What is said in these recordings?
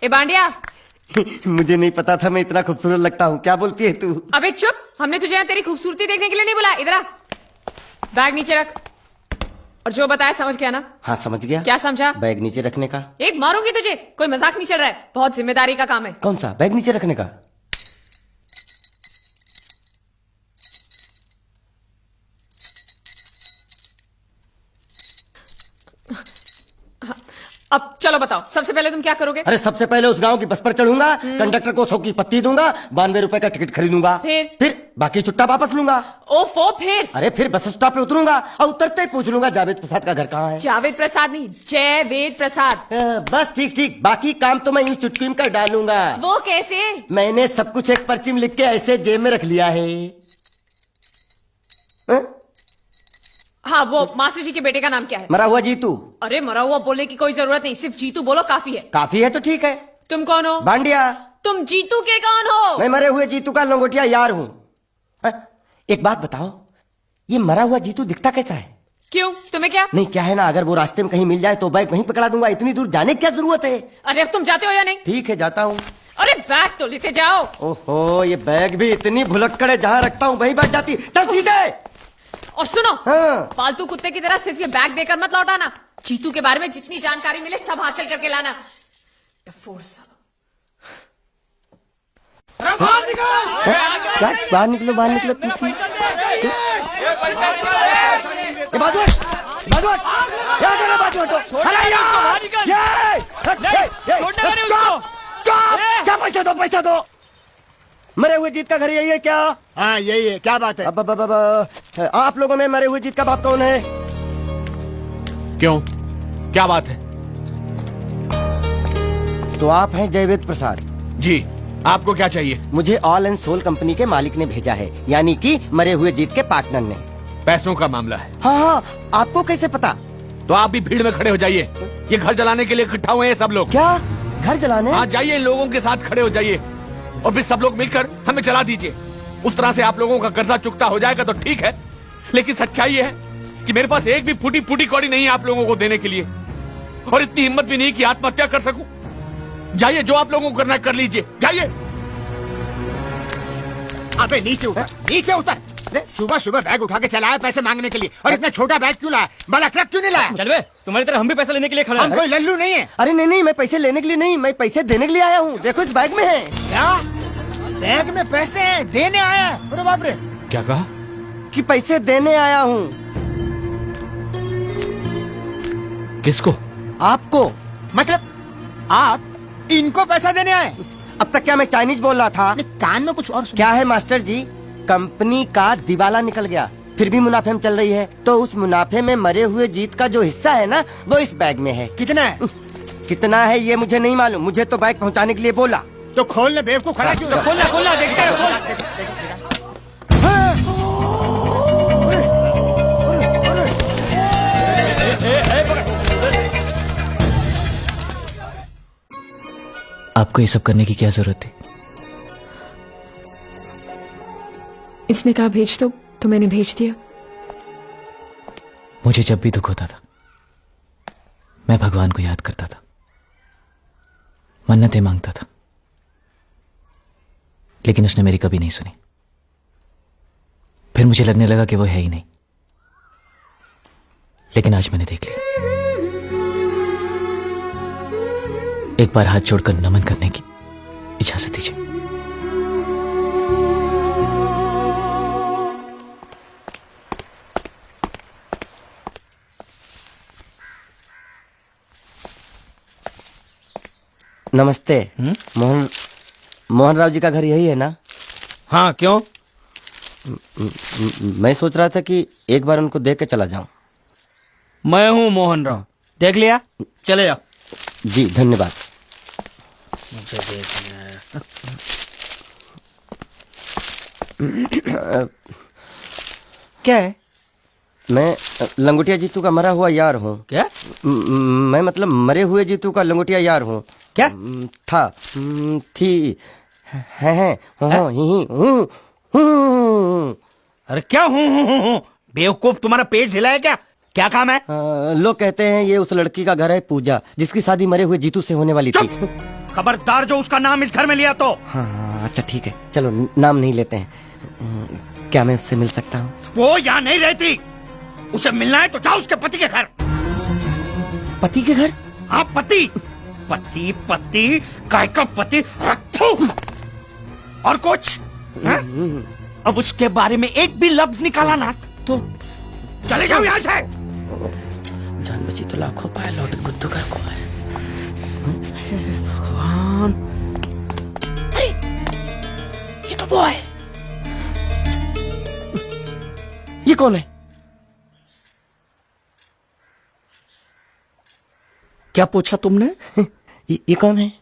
ए बांडिया, मुझे नहीं पता था मैं इतना खूबसूरत लगता हूँ। क्या बोलती है तू? अबे चुप, हमने तुझे यहाँ तेरी खूबसूरती देखने के लिए नहीं बुलाया। इधर आ, बैग नीचे रख। और जो बताया समझ गया ना? हाँ समझ गया। क्या समझा? बैग नीचे रखने का। एक मारूंगी तुझे, कोई मजाक नहीं चल रहा है, बहुत जिम्मेदारी का काम है। कौन सा? बैग नीचे रखने का। अब चलो बताओ, सबसे पहले तुम क्या करोगे? अरे सबसे पहले उस गांव की बस पर चढ़ूंगा, कंडक्टर को 100 की पत्ती दूंगा, 92 रुपए का टिकट खरीदूंगा। फिर बाकी छुट्टा वापस लूंगा। ओफो, फिर? अरे फिर बस स्टॉप पे उतरूंगा और उतरते ही पूछ लूंगा जावेद प्रसाद का घर कहाँ है। जावेद प्रसाद नहीं, जयवेद प्रसाद। बस ठीक ठीक, बाकी काम तो मैं यूं चुटकी में कर डालूंगा। वो कैसे? मैंने सब कुछ एक पर्ची में लिख के ऐसे जेब में रख लिया है। हाँ, वो मास्टर जी के बेटे का नाम क्या है? मरा हुआ जीतू। अरे मरा हुआ बोलने की कोई जरूरत नहीं, सिर्फ जीतू बोलो काफी है। काफी है तो ठीक है। तुम कौन हो? बांडिया। तुम जीतू के कौन हो? मैं मरे हुए जीतू का लंगोटिया यार हूँ। एक बात बताओ, ये मरा हुआ जीतू दिखता कैसा है? क्यों, तुम्हें क्या? नहीं क्या है ना, अगर वो रास्ते में कहीं मिल जाए तो बैग वहीं पकड़ा दूंगा। इतनी दूर जाने की क्या जरूरत है? अरे अब तुम जाते हो या नहीं? ठीक है जाता हूँ। अरे बैग तो लेते जाओ। ओहो, ये बैग भी इतनी भुलक्कड़ है, जहाँ रखता हूँ वहीं बैठ जाती। चल सीधे। और सुनो, हाँ। पालतू कुत्ते की तरह सिर्फ ये बैग देकर मत लौटाना। जीतू के बारे में जितनी जानकारी मिले सब हासिल करके लाना। बाहर निकलो बाहर निकलो तुम। बाजू हट, बाजू हट, क्या कर रहे हो? बाजू हटो। क्या पैसा दो, पैसा दो। मरे हुए जीत का घर यही है क्या? हाँ यही है। क्या बात है? अब आप लोगों में मरे हुए जीत का बाप कौन है? क्यों, क्या बात है? तो आप हैं जयवेद प्रसाद जी, आपको क्या चाहिए? मुझे ऑल एंड सोल कंपनी के मालिक ने भेजा है, यानी कि मरे हुए जीत के पार्टनर ने। पैसों का मामला है। हाँ हाँ, आपको कैसे पता? तो आप भी भीड़ में खड़े हो जाइए। ये घर जलाने के लिए इकट्ठा हुए हैं सब लोग। क्या घर जलाने? हाँ जाइए, इन लोगों के साथ खड़े हो जाइए और फिर सब लोग मिलकर हमें जला दीजिए। उस तरह से आप लोगों का कर्जा चुकता हो जाएगा तो ठीक है, लेकिन सच्चाई ये है कि मेरे पास एक भी फूटी फूटी कौड़ी नहीं है आप लोगों को देने के लिए, और इतनी हिम्मत भी नहीं कि आत्महत्या कर सकूं। जाइए, जो आप लोगों को करना है कर लीजिए, जाइए। अबे नीचे उतर, नीचे उतर। सुबह सुबह बैग उठा के चला है पैसे मांगने के लिए, और इतना छोटा बैग क्यों लाया? बड़ा ट्रक क्यों नहीं लाया? चल बे, तुम्हारी तरह हम भी पैसे लेने के लिए खड़े हम हैं। कोई लल्लू नहीं है। अरे नहीं नहीं, मैं पैसे लेने के लिए नहीं, मैं पैसे देने के लिए आया हूँ। देखो इस बैग में है। क्या बैग में पैसे हैं? देने आया है? अरे बाप रे। क्या कहा? कि पैसे देने आया हूँ। किसको? आपको। मतलब आप इनको पैसा देने आए? अब तक क्या मैं चाइनीज बोल रहा था? कान में कुछ और सुना। क्या है मास्टर जी, कंपनी का दिवाला निकल गया, फिर भी मुनाफे में चल रही है, तो उस मुनाफे में मरे हुए जीत का जो हिस्सा है ना, वो इस बैग में है। कितना है? कितना है ये मुझे नहीं मालूम, मुझे तो बैग पहुंचाने के लिए बोला। तो खोलने बेवकूफ खड़ा क्यों? खोलना खोलना, देखते हैं, खोल। आपको ये सब करने की क्या जरूरत थी? इसने कहा भेज दो तो मैंने भेज दिया। मुझे जब भी दुख होता था मैं भगवान को याद करता था, मन्नतें मांगता था, लेकिन उसने मेरी कभी नहीं सुनी। फिर मुझे लगने लगा कि वो है ही नहीं, लेकिन आज मैंने देख लिया। एक बार हाथ जोड़कर नमन करने की इजाजत दीजिए। नमस्ते। मोहन राव जी का घर यही है ना? हाँ क्यों? मैं सोच रहा था कि एक बार उनको देख के चला जाऊं। मैं हूँ मोहन राव, देख लिया, चले जाओ। जी धन्यवाद। मुझे देखना है। क्या है? मैं लंगोटिया जीतू का मरा हुआ यार हूँ। क्या? मैं मतलब मरे हुए जीतू का लंगोटिया यार हूँ। क्या? था, थी, है, हूँ। अरे क्या हूँ? बेवकूफ, तुम्हारा पेट हिला है क्या? क्या काम है? लोग कहते हैं ये उस लड़की का घर है पूजा, जिसकी शादी मरे हुए जीतू से होने वाली थी। खबरदार जो उसका नाम इस घर में लिया तो। हाँ अच्छा ठीक है, चलो नाम नहीं लेते हैं। क्या मैं उससे मिल सकता हूँ? वो यहाँ नहीं रहती। उसे मिलना है तो जाओ उसके पति के घर। पति के घर? हाँ पति पति पति काय का पति। थू। और कुछ है? अब उसके बारे में एक भी लफ्ज निकाला ना तो चले जाओ यहाँ से। जान बची तो लाखों पाए, लौट के बुद्धू घर को आए। भगवान, अरे ये तो वो है। ये कौन है? क्या पूछा तुमने? ये कौन है?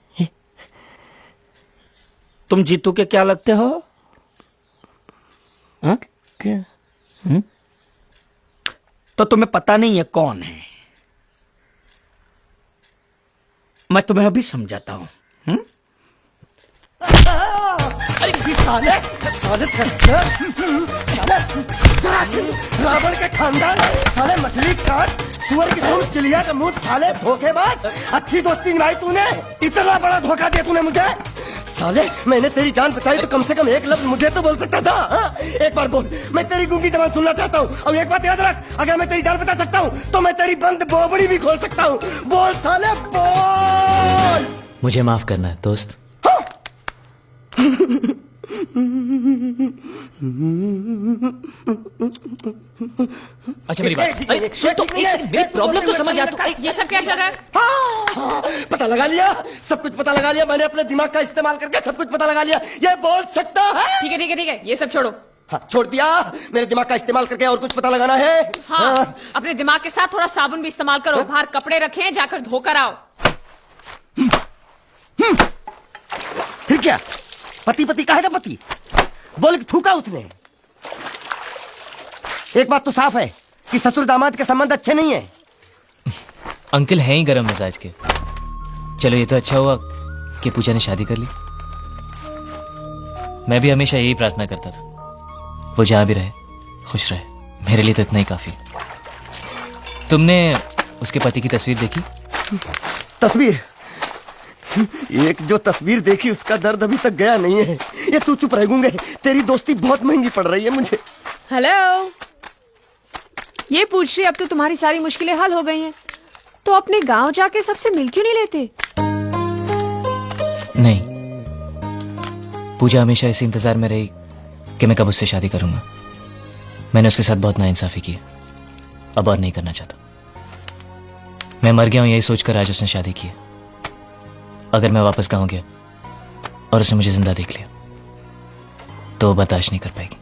तुम जीतू के क्या लगते हो? हाँ? क्या? तो तुम्हें पता नहीं है कौन है? मैं तुम्हें अभी समझाता हूं। साले साले रावण के खानदान, साले मछली काट, सुअर की तुम, चिड़िया का मुंह, साले धोखेबाज। अच्छी दोस्ती निभाई तूने, इतना बड़ा धोखा दिया तूने मुझे। साले मैंने तेरी जान बचाई तो कम से कम एक लफ्ज मुझे तो बोल सकता था। हाँ? एक बार बोल, मैं तेरी गूंगी जबान सुनना चाहता हूँ। और एक बात याद रख, अगर मैं तेरी जान बचा सकता हूँ तो मैं तेरी बंद बोबड़ी भी खोल सकता हूँ। बोल साले बोल। मुझे माफ करना है दोस्त। अच्छा मेरी बात, अरे सुन तो, एक सेकंड, मेरी प्रॉब्लम तो समझ आ। तो ये सब क्या चल रहा है? हाँ, पता लगा लिया, सब कुछ पता लगा लिया। मैंने अपने दिमाग का इस्तेमाल करके सब कुछ पता लगा लिया। ये बोल सकता है? ठीक है ठीक है ठीक है, ये सब छोड़ो। हाँ, छोड़ दिया। मेरे दिमाग का इस्तेमाल करके और कुछ पता लगाना है? हाँ, अपने दिमाग के साथ थोड़ा साबुन भी इस्तेमाल करो। बाहर कपड़े रखे, जाकर धोकर आओ। फिर क्या? पति पति कहेगा पति? बोल के थूका उसने। एक बात तो साफ है कि ससुर दामाद के संबंध अच्छे नहीं है। अंकल हैं ही गरम मिजाज के। चलो ये तो अच्छा हुआ कि पूजा ने शादी कर ली। मैं भी हमेशा यही प्रार्थना करता था, वो जहां भी रहे खुश रहे। मेरे लिए तो इतना ही काफी। तुमने उसके पति की तस्वीर देखी? तस्वीर? एक जो तस्वीर देखी उसका दर्द अभी तक गया नहीं है। ये तू चुप रह गूंगे, तेरी दोस्ती बहुत महंगी पड़ रही है मुझे। हेलो, ये पूछ रही अब तो तुम्हारी सारी मुश्किलें हल हो गई हैं, तो अपने गांव जाके सबसे मिल क्यों नहीं लेते? नहीं, पूजा हमेशा इसी इंतजार में रही कि मैं कब उससे शादी करूंगा। मैंने उसके साथ बहुत नाइंसाफी की, अब और नहीं करना चाहता। मैं मर गया हूं यही सोचकर आज उसने शादी की। अगर मैं वापस गांव गया और उसने मुझे जिंदा देख लिया तो वो बर्दाश्त नहीं कर पाएगी।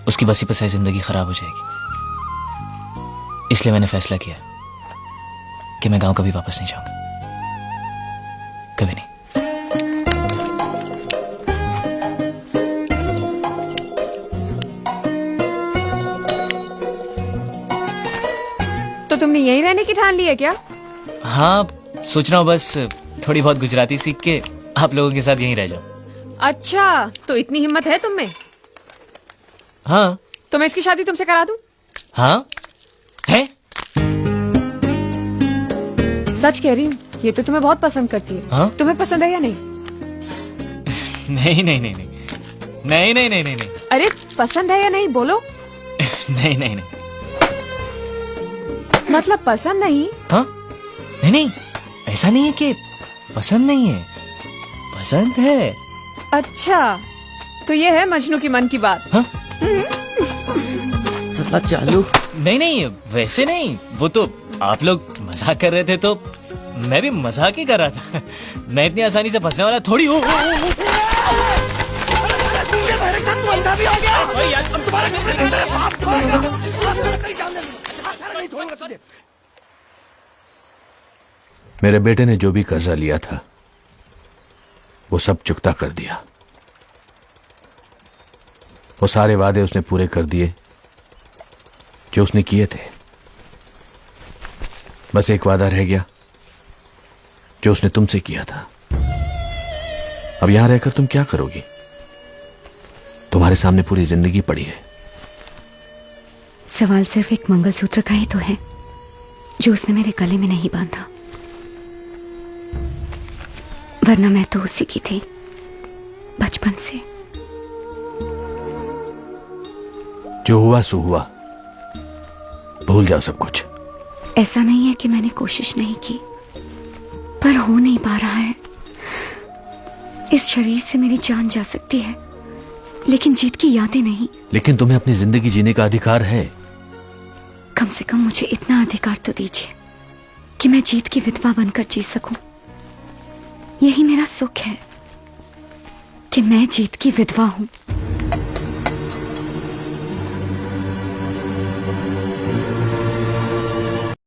उसकी बसी बसाई जिंदगी खराब हो जाएगी। इसलिए मैंने फैसला किया कि मैं गांव कभी वापस नहीं जाऊंगा, कभी नहीं। तो तुमने यहीं रहने की ठान ली है क्या? हाँ, सोच रहा हूँ बस थोड़ी बहुत गुजराती सीख के आप लोगों के साथ यहीं रह जाऊं। अच्छा, तो इतनी हिम्मत है तुम में? हाँ तो मैं इसकी शादी तुमसे करा दूं? हाँ है। सच कह रही हूँ, ये तो तुम्हें बहुत पसंद करती है। हाँ? तुम्हें पसंद है या नहीं? नहीं नहीं नहीं नहीं नहीं नहीं नहीं नहीं नहीं अरे पसंद है या नहीं बोलो। नहीं नहीं नहीं। मतलब पसंद नहीं? हाँ नहीं नहीं, ऐसा नहीं है कि पसंद नहीं है, पसंद है। अच्छा, तो ये है मजनू की मन की बात। हाँ? साला चालू। नहीं नहीं, वैसे नहीं, वो तो आप लोग मजाक कर रहे थे तो मैं भी मजाक ही कर रहा था। मैं इतनी आसानी से फंसने वाला थोड़ी हूँ। मेरे बेटे ने जो भी कर्जा लिया था वो सब चुकता कर दिया। वो सारे वादे उसने पूरे कर दिए जो उसने किए थे। बस एक वादा रह गया जो उसने तुमसे किया था। अब यहां रहकर तुम क्या करोगी? तुम्हारे सामने पूरी जिंदगी पड़ी है। सवाल सिर्फ एक मंगलसूत्र का ही तो है जो उसने मेरे गले में नहीं बांधा। वरना मैं तो उसी की थी बचपन से। जो हुआ सो हुआ, भूल जाओ सब कुछ। ऐसा नहीं है कि मैंने कोशिश नहीं की, पर हो नहीं पा रहा है। इस शरीर से मेरी जान जा सकती है, लेकिन जीत की यादें नहीं। लेकिन तुम्हें अपनी जिंदगी जीने का अधिकार है। कम से कम मुझे इतना अधिकार तो दीजिए कि मैं जीत की विधवा बनकर जी सकूं। यही मेरा सुख है कि मैं जीत की विधवा हूं।